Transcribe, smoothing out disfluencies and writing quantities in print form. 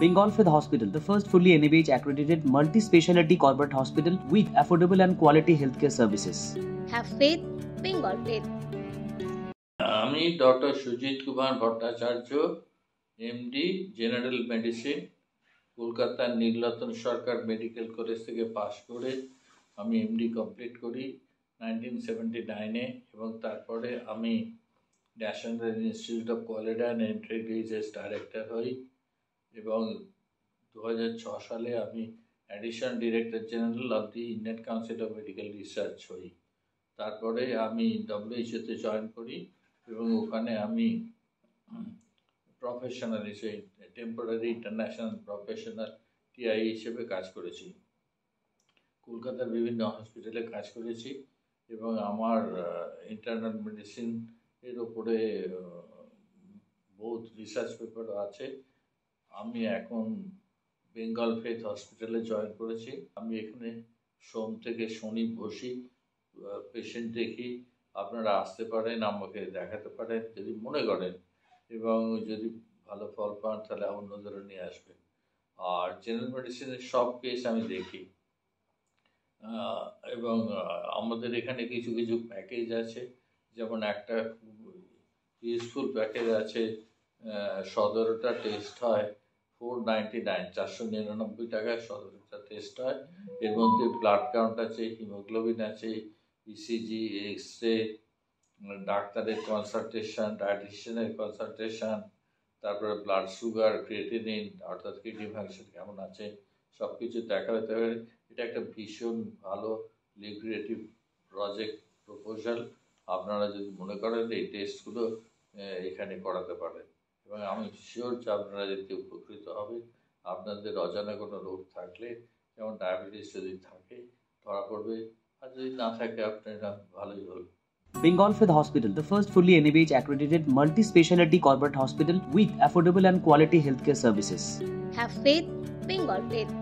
Bengal Faith Hospital, the first fully NABH accredited multi-speciality corporate hospital with affordable and quality healthcare services. Have faith, Bengal Faith. আমি doctor Sujit Kumar Bhattacharya, MD general medicine, কলকাতার নীলরতন সরকার medical college থেকে পাশ করে আমি MD complete করি 1979-এ এবং তারপরে আমি national institute of quality and integrity's director হই এবং 2006 সালে আমি additional director general of the Indian council of medical research হই। তারপরে আমি WHO-তে জয়েন করি এবং ওখানে আমি প্রফেশনাল হিসেবে টেম্পোরারি ইন্টারন্যাশনাল প্রফেশনাল TI হিসেবে কাজ করেছি। কলকাতার বিভিন্ন হসপিটালে কাজ করেছি এবং আমার ইন্টারনাল মেডিসিন এর উপরে বহুত রিসার্চ পেপারও আছে। আমি এখন বেঙ্গল ফেথ হসপিটালে জয়েন করেছি। আমি এখানে সোম থেকে শনি বসি, পেশেন্ট দেখি। আপনারা আসতে পারেন, আমাকে দেখাতে পারেন যদি মনে করেন, এবং যদি ভালো ফল পান তাহলে অন্যদেরও নিয়ে আসবেন। আর জেনারেল মেডিসিনের সব কেস আমি দেখি এবং আমাদের এখানে কিছু কিছু প্যাকেজ আছে, যেমন একটা ইউজফুল প্যাকেজ আছে, 17টা টেস্ট হয় 499, 499 টাকায় 17টা টেস্ট হয়। এর মধ্যে ব্লাড কাউন্ট আছে, হিমোগ্লোবিন আছে, ইসিজি, এক্সরে, ডাক্তারের কনসালটেশন, ডায়েটিশিয়ানের কনসালটেশন, তারপরে ব্লাড সুগার, ক্রিয়েটিনিন অর্থাৎ কিডনি ফাংশন কেমন আছে সব কিছু দেখা হতে পারে। এটা একটা ভীষণ ভালো লিকুইডেটিভ প্রজেক্ট প্রপোজাল। আপনারা যদি মনে করেন এই টেস্টগুলো এখানে করাতে পারেন এবং আমি শিওর যে আপনারা যদি উপকৃত হবেন। আপনাদের অজানা কোনো রোগ থাকলে, যেমন ডায়াবেটিস যদি থাকে ধরা পড়বে, আর যদি না থাকে আপনারা ভালোই হল। Bengal Faith Hospital, the first fully NABH accredited multi-speciality corporate hospital with affordable and quality healthcare services. Have faith, Bengal Faith.